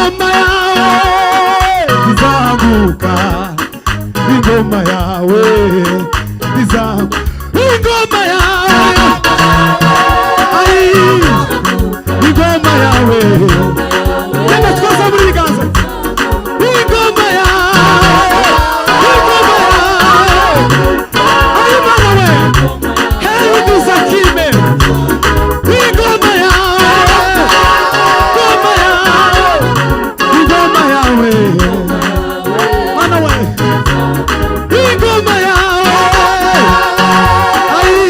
ingoma yawe izamuka, ingoma yawe izamuka, ingoma yawe, ingoma yawe, yenda twose muri biganza, ingoma yawe, ingoma yawe, ayi mana we, heri duzakime, ingoma yawe, ingoma yawe, mana we, ingoma yawe, ayi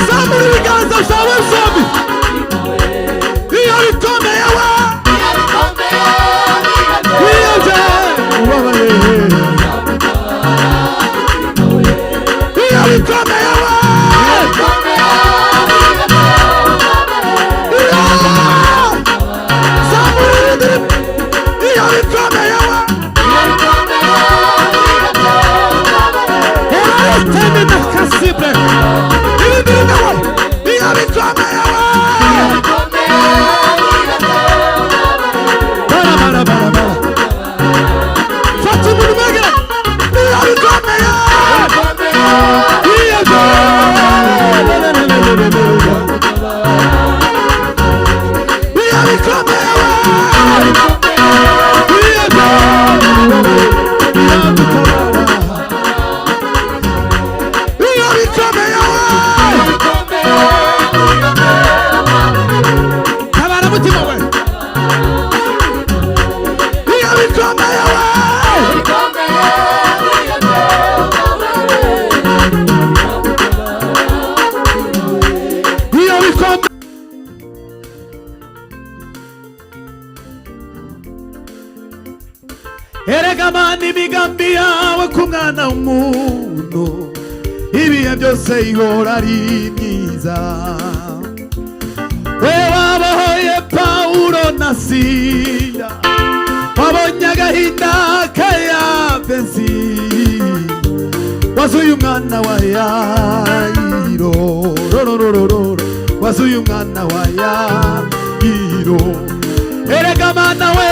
zamura ibiganza byawe zombi, iyo bikomeye we, wiyobye ubabaye, iyo bikomeye we, zamura ibintu, iyo bikomeye we, teme na kasibre, ibintu nawe, iyo bikomeye we, bara bara bara bara, fata umuntu mwegera, iyo bikomeye, iyo erega mana imigambi yawe ku mwana w'umuntu ibihe byose ihora ari myiza. We wabohoye Pawulo na Sila, wabonye agahinda ka Yabesi, wazuye umwana wa Yayiro, wazuye umwana wa Yayiro. Erega mana we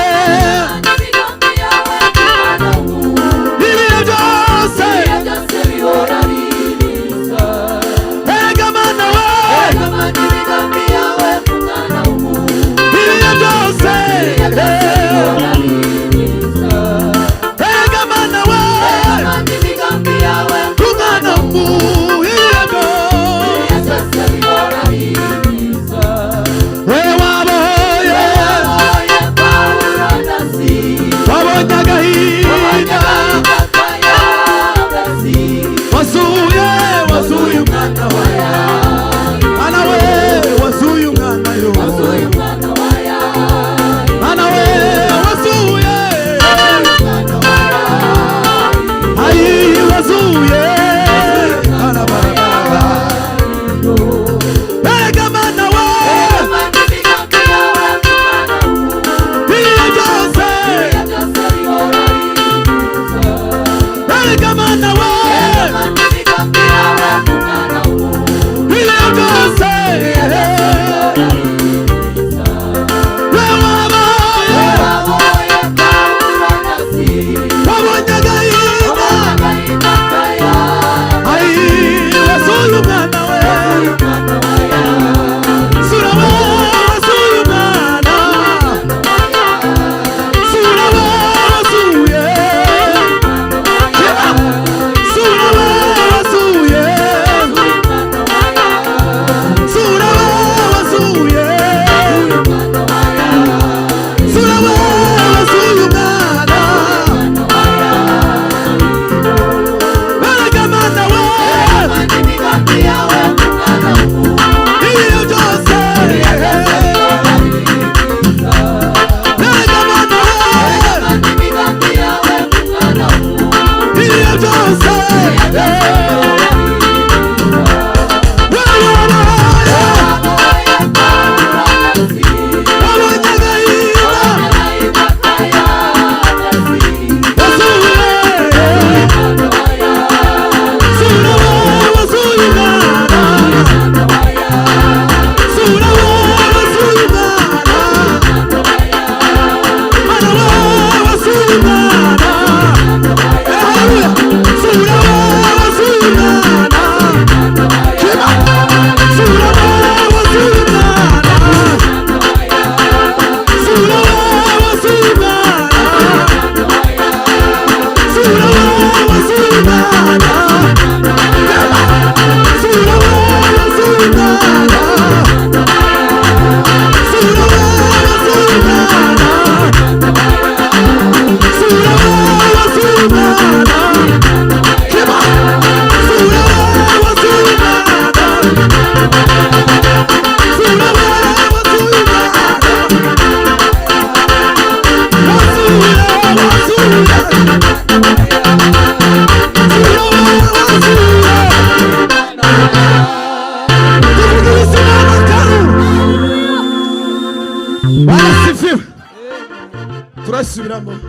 gasubiramo.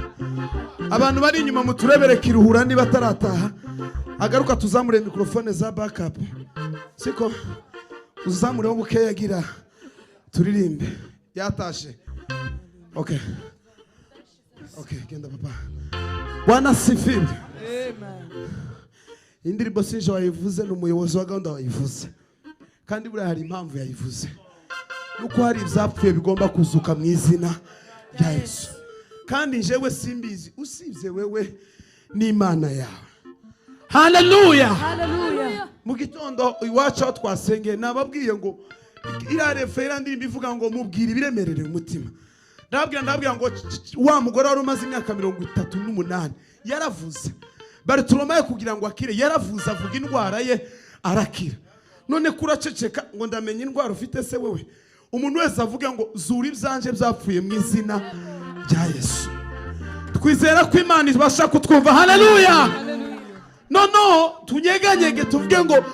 Abantu bari inyuma muturebere Kiruhura niba tarataha. Agaruka tuzamure mikrofone za backup. Siko uzamure wo buke yagira turirimbe. Yatashe. Okay. Okay, genda papa. Bwana sifiwe. Amen. Indirimbo sinje wayivuze n'umuyobozi wa gahunda wayivuze. Kandi buri hari impamvu yayivuze. Nuko hari ibyapfuye bigomba kuzuka mu izina rya Yesu. Kandi njewe simbizi usibye wewe n'Imana yawe. Hallelujah. Hallelujah. Mu gitondo iwacu aho twasengeye nababwiye ngo ira refera ndirimbo ivuga ngo mubwire ibiremerere umutima. Ndabwira ngo wa mugore wari umaze imyaka 38 yaravuze. Bartolomayo kugira ngo akire yaravuze avuga indwara ye arakira. None kuraceceka ngo ndamenye indwara ufite se wewe. Umuntu wese avuga ngo zura ibyanje byapfuye mu izina rya Yesu. Twizera ko Imana ibasha kutwumva. Hallelujah. No tunyeganyege tuvuge ngo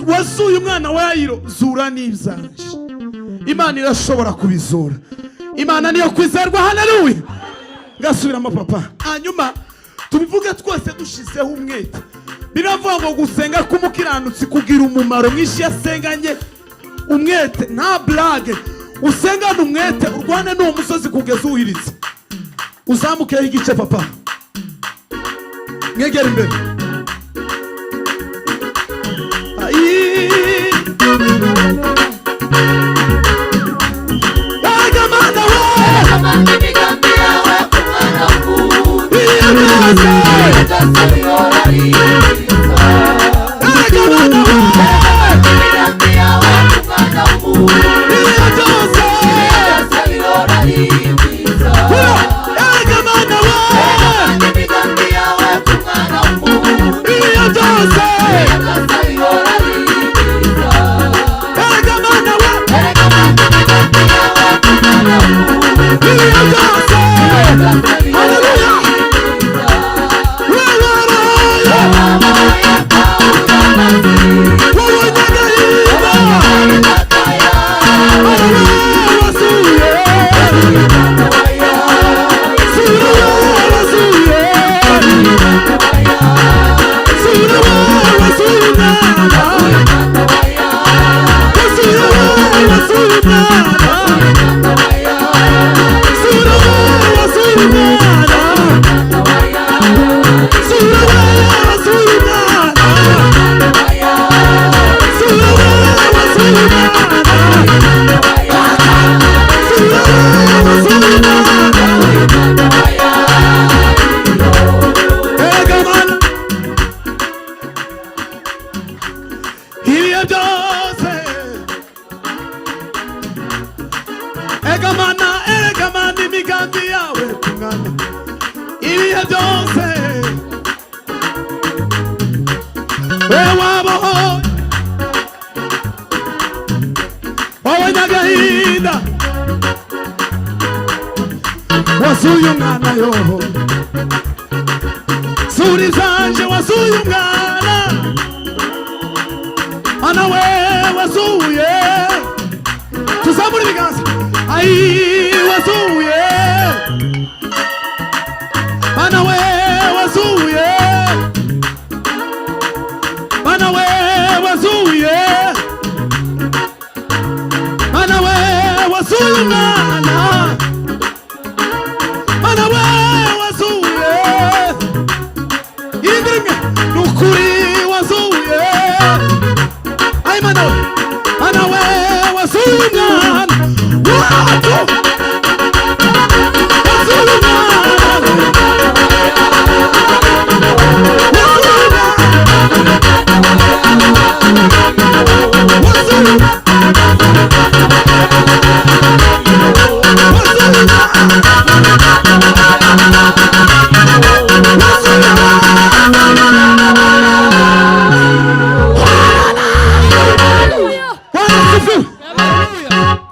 wasuye umwana wa Yairo zura n'ibyanje. Imana irashobora kubizura. Imana niyo kwizerwa. Hallelujah. Gasubiramo papa. Hanyuma tubivuge twese dushizeho umwete. Biravuga ngo gusenga k'umukiranutsi kugira umumaro mwinshi yasenganye umwete nta blague. Usengana umwete urwane n'uwo musozi kugeza uhiritse. Uzamukeho igice papa. Mwegera imbere.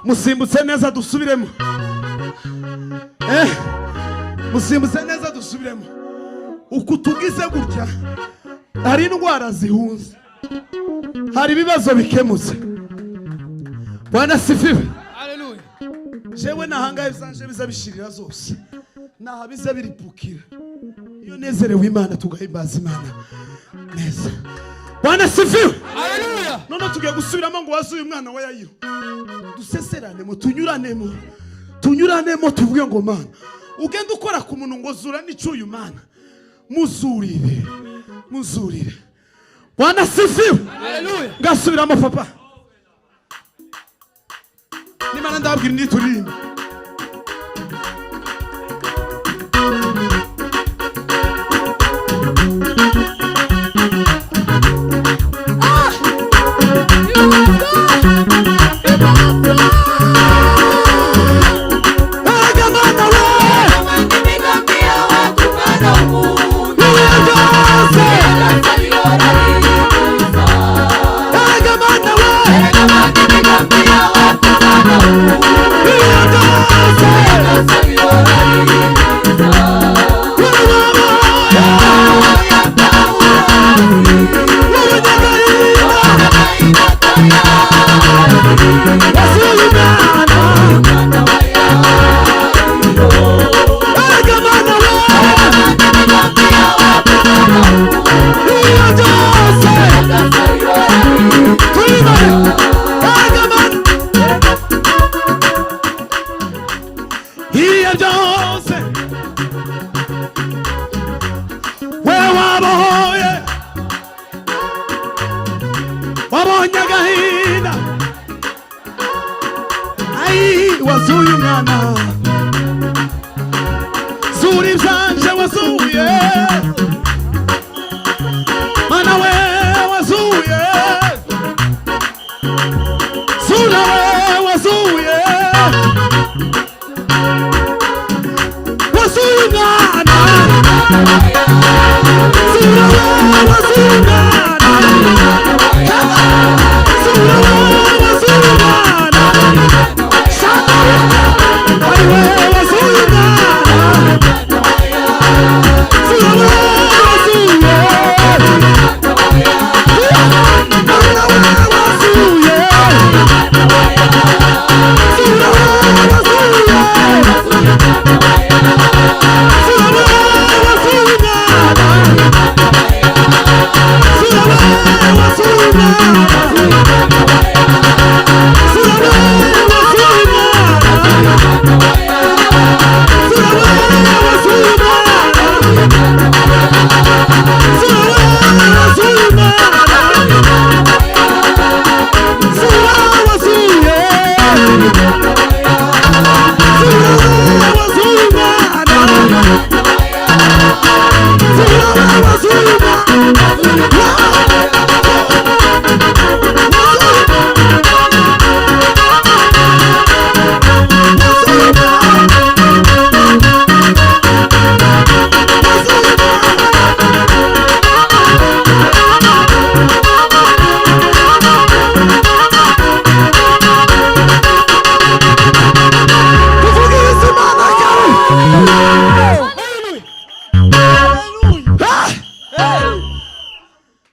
Musimbutse neza dusubiremo. Musimbutse neza dusubiremo. Ukutugize gutya hari indwara zihunze. Hari ibibazo bikemutse. Bwana sifiwe. Hallelujah. Jewe nahangaye bizanje bizabishirira zose. nahabize biripukira. Iyo nezerewe Imana tugahimbaza Imana neza. Bwana sifiwe. Haleluya. None tugiye gusubiramo ngo wazuye umwana wa Yairo. Duseseranemo, tunyuranemo tuvuge ngo Mana ugenda ukora ku muntu ngo zura n'icyuyu Mana muzurire. Bwana sifiwe. Haleluya. Ngasubiramo papa. Nimana ndabwira ndi turirimba. Wazuye umwana zuri byanje wazuye Mana we wazuye Zura we wazuye umwana Zura we wazuye umwana Zura we wazuye umwana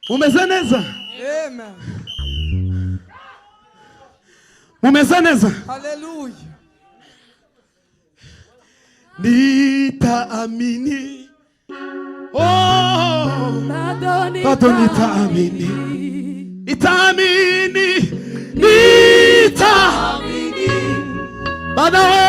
Umeze neza? Amen. Umeze neza? Haleluya. Nitaamini. Oh. Bado nitaamini. Nitaamini. Nitaamini. Bado we.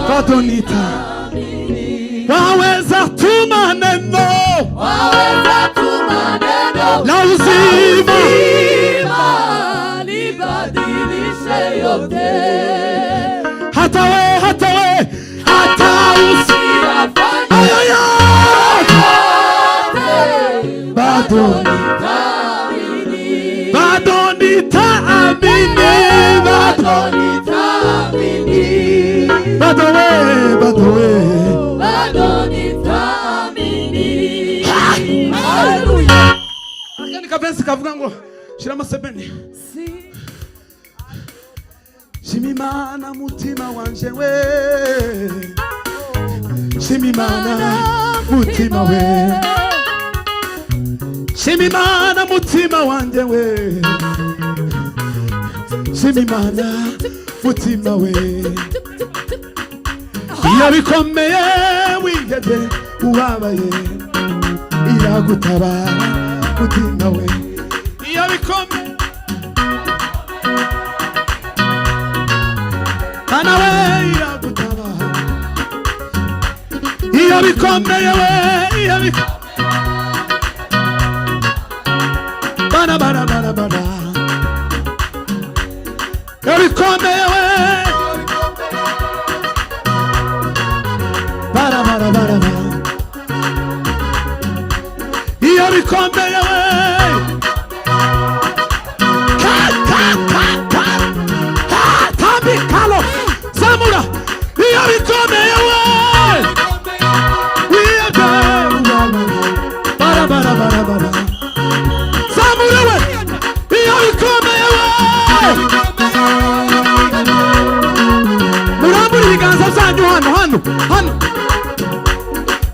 Bado nitaamini. Waweza tuma neno. Waweza tuma neno. La uzima. Libadilishe yote. Hata we, hata usiyafanye yote. Bado nitaamini. Bado nitaamini. Bado nitaamini. Bado we. Bado nitaamini. Hallelujah. Akani kapensi kavuga ngo shirama sebeni. Shimimana mutima wanje we. Shimimana mutima we. Shimimana mutima wanje we. Shimimana mutima we. iyo bikomeye wihebye ubabaye iragutabara mutima we iyo bikomeye Mana we iragutabara iyo bikomeye we iyo bikomeye Bana bana bana bana iyo bikomeye we Bana bana bana bana iyo bikomeye we Tambi kalo Samura iyo bikomeye we Bara bara bara bara Samura we iyo bikomeye we Murambura ibiganza byanyu hano hano hano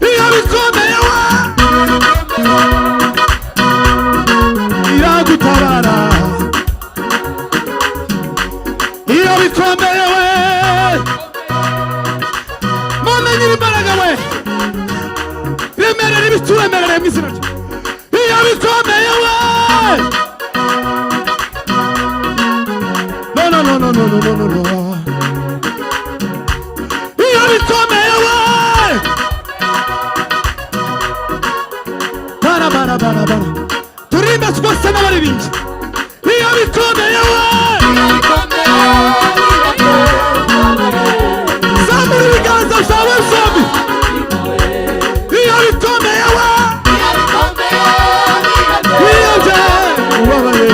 iyo bikomeye we iragutabara iyo bikomeye we Mana nyirimbaraga we remerera ibituremerere mu izina iyo bikomeye we no no no no no no no no iyo bikomeye we bara bara bara bara turimba twose n'abaririmbyi iyo bikomeye we zamura ibiganza byawe zombi iyo bikomeye we iyo bye ubabaye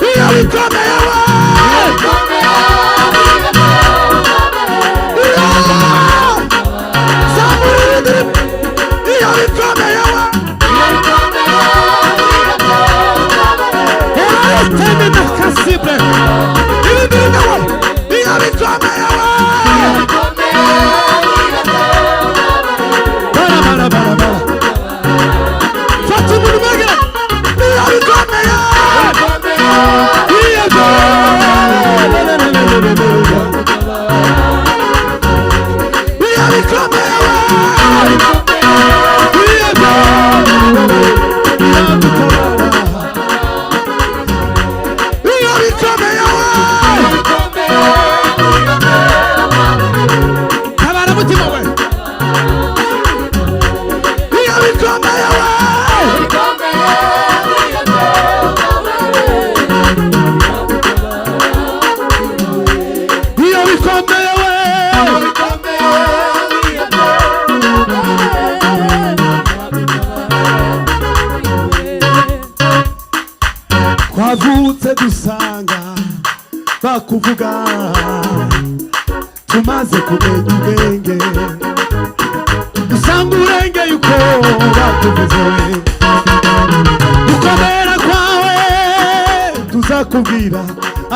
iyo bikomeye we zamura ibindirimbo iyo bikomeye we teme na kasibre ibindirimbo we iyo bikomeye we bara bara bara bara fatu murumege iyo bikomeye iyo bye iyo bikomeye we iyo bye iyo bikomeye we tabara mutima we iyo bikomeye we iyo bikomeye we twavutse dusanga bakuvuga tumaze kumenya ubwenge dusanga urengeye uko bakuvuze gukomera kwawe tuzakubwira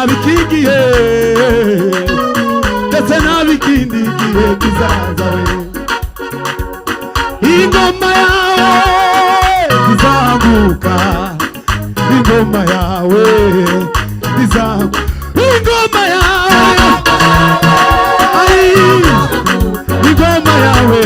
abikigihe ndetse n'abikindi gihe kizaza we ingoma yawe izamuka ingoma yawe izamuka ingoma yawe ingoma yawe